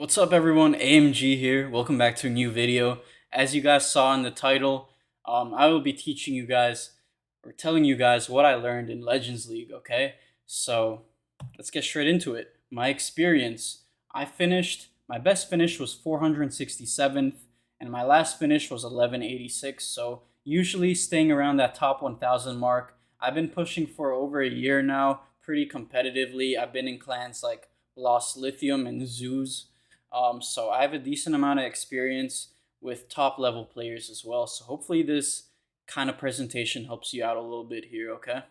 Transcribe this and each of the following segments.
What's up everyone, AMG here. Welcome back to a new video. As you guys saw in the title, I will be teaching you guys or telling you guys what I learned in Legends League, okay? So let's get straight into it. My experience, my best finish was 467th and my last finish was 1186. So usually staying around that top 1000 mark. I've been pushing for over a year now, pretty competitively. I've been in clans like Lost Lithium and Zeus. So I have a decent amount of experience with top level players as well. So hopefully this kind of presentation helps you out a little bit here, okay?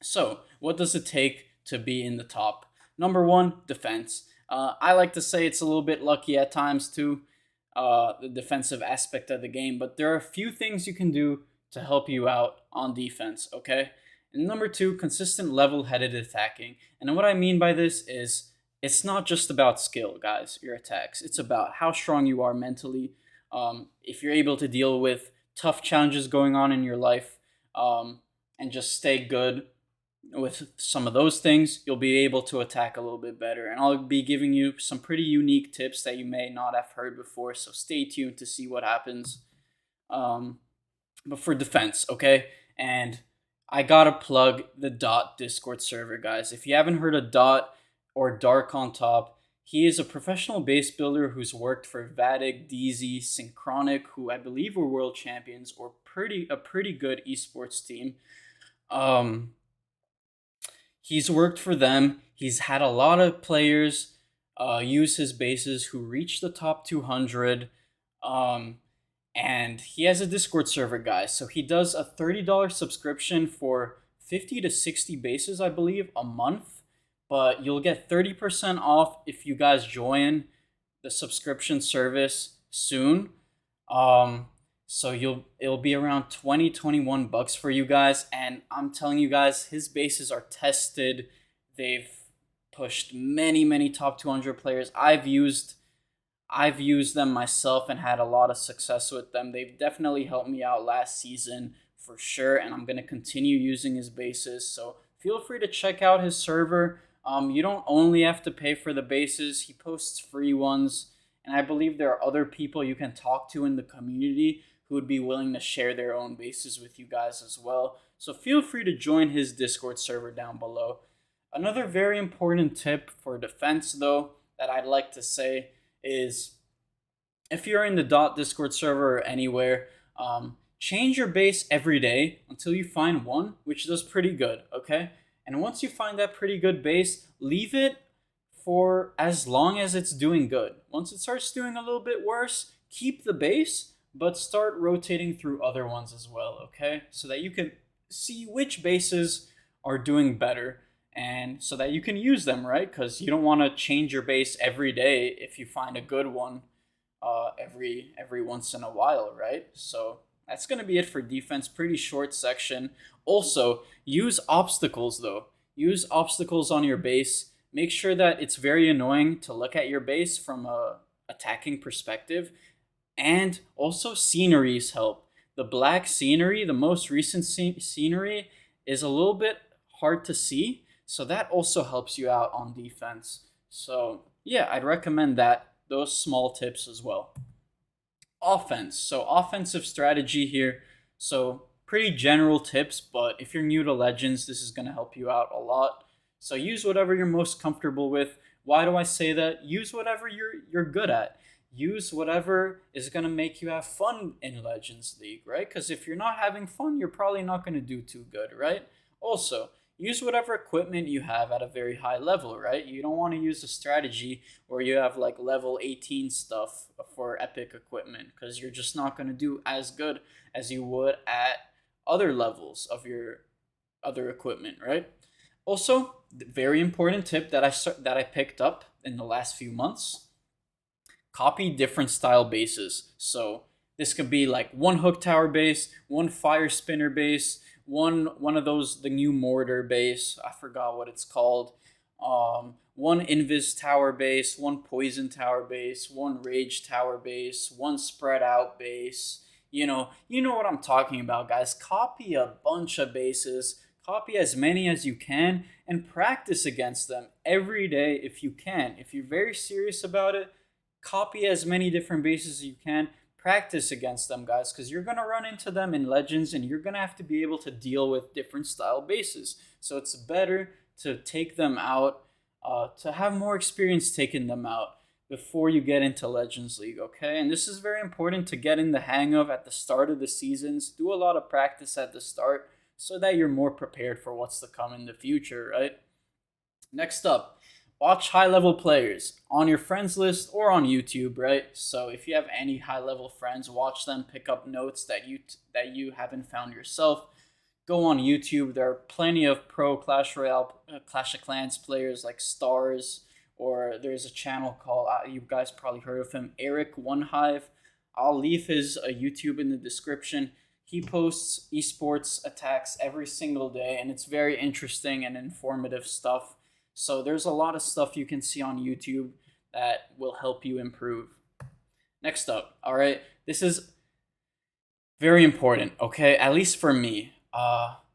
So what does it take to be in the top? Number one, defense. I like to say it's a little bit lucky at times too, the defensive aspect of the game, but there are a few things you can do to help you out on defense, okay? And number two, consistent level headed attacking. And what I mean by this is it's not just about skill, guys, your attacks. It's about how strong you are mentally. If you're able to deal with tough challenges going on in your life and just stay good with some of those things, you'll be able to attack a little bit better. And I'll be giving you some pretty unique tips that you may not have heard before. So stay tuned to see what happens. But for defense, okay? And I gotta plug the Dot Discord server, guys. If you haven't heard of Dot or Dark on Top, he is a professional base builder who's worked for Vatic, DZ, Synchronic, who I believe were world champions or a pretty good esports team. He's worked for them. He's had a lot of players use his bases who reached the top 200. And he has a Discord server, guys. So he does a $30 subscription for 50 to 60 bases, I believe, a month. But you'll get 30% off if you guys join the subscription service soon. So it'll be around 21 bucks for you guys. And I'm telling you guys, his bases are tested. They've pushed many top 200 players. I've used them myself and had a lot of success with them. They've definitely helped me out last season for sure, and I'm going to continue using his bases. So feel free to check out his server. You don't only have to pay for the bases. He posts free ones, and I believe there are other people you can talk to in the community who would be willing to share their own bases with you guys as well. So feel free to join his Discord server down below. Another very important tip for defense, though, that I'd like to say is if you're in the Dot Discord server or anywhere, change your base every day until you find one which does pretty good, okay? And once you find that pretty good base, leave it for as long as it's doing good. Once it starts doing a little bit worse, keep the base, but start rotating through other ones as well, okay? So that you can see which bases are doing better and so that you can use them, right? Because you don't want to change your base every day if you find a good one every once in a while, right? So that's going to be it for defense. Pretty short section. Also, use obstacles though. Use obstacles on your base. Make sure that it's very annoying to look at your base from a attacking perspective. And also sceneries help. The black scenery, the most recent scenery, is a little bit hard to see. So that also helps you out on defense. So yeah, I'd recommend those small tips as well. Offense. So offensive strategy here. So pretty general tips, but if you're new to Legends, this is going to help you out a lot. So use whatever you're most comfortable with. Why do I say that? Use whatever you're good at. Use whatever is going to make you have fun in Legends League, right? Because if you're not having fun, you're probably not going to do too good, right? Also, use whatever equipment you have at a very high level, right? You don't want to use a strategy where you have like level 18 stuff for epic equipment because you're just not going to do as good as you would at other levels of your other equipment, right? Also, very important tip that I picked up in the last few months: copy different style bases. So this could be like one hook tower base, one fire spinner base, one of those, the new mortar base, I forgot what it's called, one invis tower base, one poison tower base, one rage tower base, one spread out base. You know what I'm talking about, guys. Copy a bunch of bases Copy as many as you can and practice against them every day if you can. If you're very serious about it, copy as many different bases as you can. Practice against them, guys, because you're going to run into them in Legends and you're going to have to be able to deal with different style bases. So it's better to take them out, to have more experience taking them out before you get into Legends League, okay? And this is very important to get in the hang of at the start of the seasons. Do a lot of practice at the start so that you're more prepared for what's to come in the future, right? Next up, watch high level players on your friends list or on YouTube, right? So if you have any high level friends, watch them, pick up notes that you haven't found yourself. Go on YouTube. There are plenty of pro Clash Royale, Clash of Clans players like Stars, or there's a channel called, you guys probably heard of him, Eric One Hive. I'll leave his YouTube in the description. He posts esports attacks every single day, and it's very interesting and informative stuff. So there's a lot of stuff you can see on YouTube that will help you improve. Next up, all right, this is very important, okay? At least for me.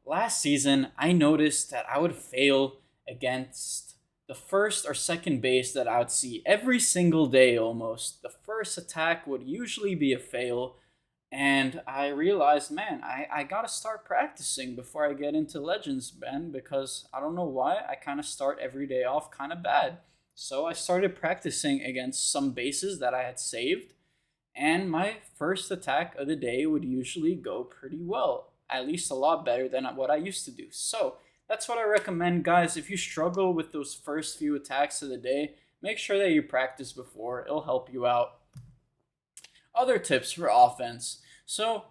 Last season, I noticed that I would fail against the first or second base that I would see every single day almost. The first attack would usually be a fail, and I realized, man, I gotta start practicing before I get into Legends, Ben, because I don't know why. I kind of start every day off kind of bad. So I started practicing against some bases that I had saved, and my first attack of the day would usually go pretty well, at least a lot better than what I used to do. So that's what I recommend, guys. If you struggle with those first few attacks of the day, make sure that you practice before. It'll help you out. Other tips for offense. So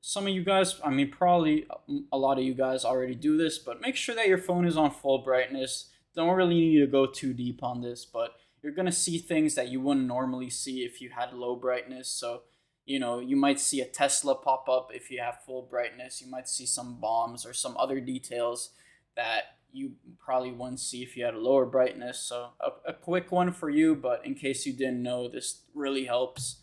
some of you guys, I mean, probably a lot of you guys already do this, but make sure that your phone is on full brightness. Don't really need to go too deep on this, but you're going to see things that you wouldn't normally see if you had low brightness. So, you might see a Tesla pop up if you have full brightness. You might see some bombs or some other details that you probably wouldn't see if you had a lower brightness. So a quick one for you, but in case you didn't know, this really helps.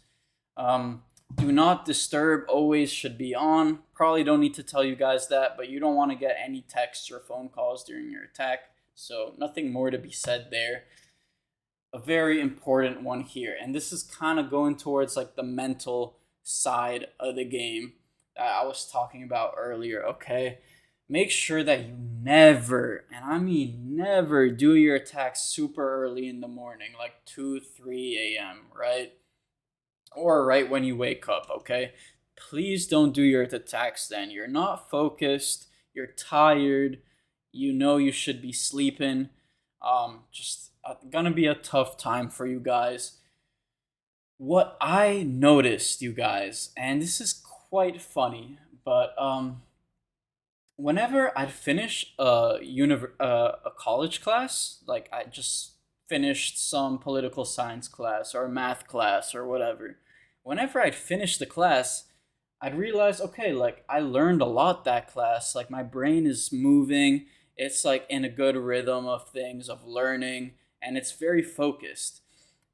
Do not disturb always should be on. Probably don't need to tell you guys that, but you don't want to get any texts or phone calls during your attack. So nothing more to be said there. A very important one here, and this is kind of going towards like the mental side of the game that I was talking about earlier, okay? Make sure that you never, and I mean never, do your attacks super early in the morning, like 2, 3 a.m., right? Or right when you wake up, okay? Please don't do your attacks then. You're not focused, you're tired, you should be sleeping. Just gonna be a tough time for you guys. What I noticed, you guys, and this is quite funny, but whenever I'd finish a college class, like I just finished some political science class or math class or whatever, whenever I'd finish the class, I'd realize, okay, like I learned a lot that class. Like my brain is moving. It's like in a good rhythm of things, of learning, and it's very focused.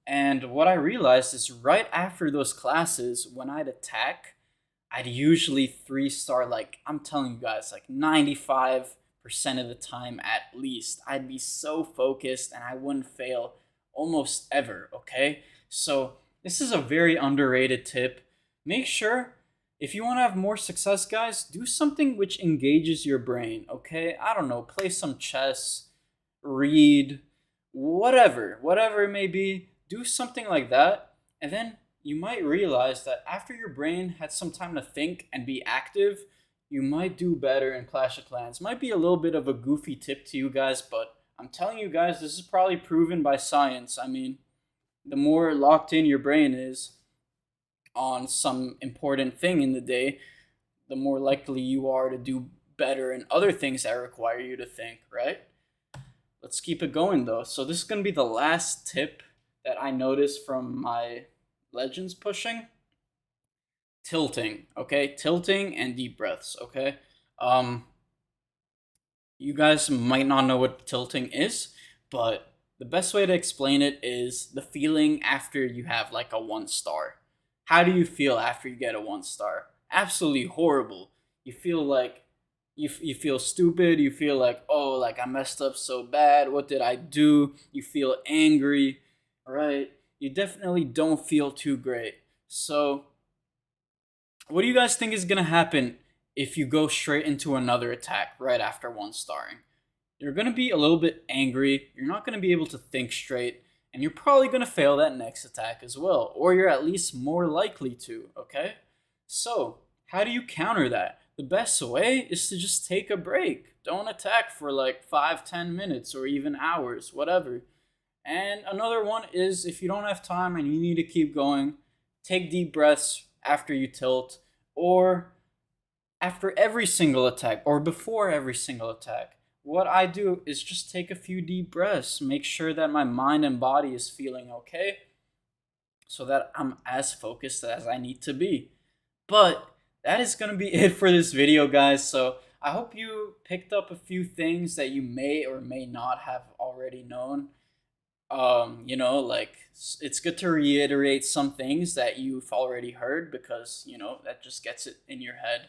And what I realized is right after those classes, when I'd attack, I'd usually 3-star, like I'm telling you guys, like 95% of the time at least. I'd be so focused and I wouldn't fail almost ever, okay? So this is a very underrated tip. Make sure, if you want to have more success, guys, do something which engages your brain, okay? I don't know, play some chess, read, whatever it may be. Do something like that, and then you might realize that after your brain had some time to think and be active, you might do better in Clash of Clans. Might be a little bit of a goofy tip to you guys, but I'm telling you guys, this is probably proven by science. I mean, the more locked in your brain is on some important thing in the day, the more likely you are to do better in other things that require you to think, right? Let's keep it going though. So this is going to be the last tip that I noticed from my Legends pushing. Tilting, okay? Tilting and deep breaths, okay? You guys might not know what tilting is, but the best way to explain it is the feeling after you have like a 1-star. How do you feel after you get a 1-star? Absolutely horrible. You feel like You feel stupid. You feel like, oh, like I messed up so bad. What did I do? You feel angry, right? You definitely don't feel too great. So, what do you guys think is gonna happen if you go straight into another attack right after one starring? You're gonna be a little bit angry. You're not gonna be able to think straight, and you're probably gonna fail that next attack as well, or you're at least more likely to. Okay, so how do you counter that? The best way is to just take a break. Don't attack for like 5, 10 minutes, or even hours, whatever. And another one is if you don't have time and you need to keep going, take deep breaths after you tilt, or after every single attack, or before every single attack. What I do is just take a few deep breaths, make sure that my mind and body is feeling okay, so that I'm as focused as I need to be. But that is going to be it for this video, guys. So I hope you picked up a few things that you may or may not have already known. Like it's good to reiterate some things that you've already heard, because that just gets it in your head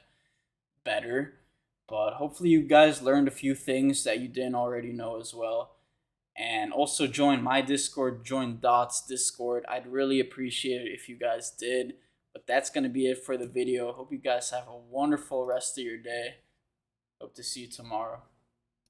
better. But hopefully, you guys learned a few things that you didn't already know as well. And also join my Discord, join Dot's Discord. I'd really appreciate it if you guys did. But that's going to be it for the video. Hope you guys have a wonderful rest of your day. Hope to see you tomorrow.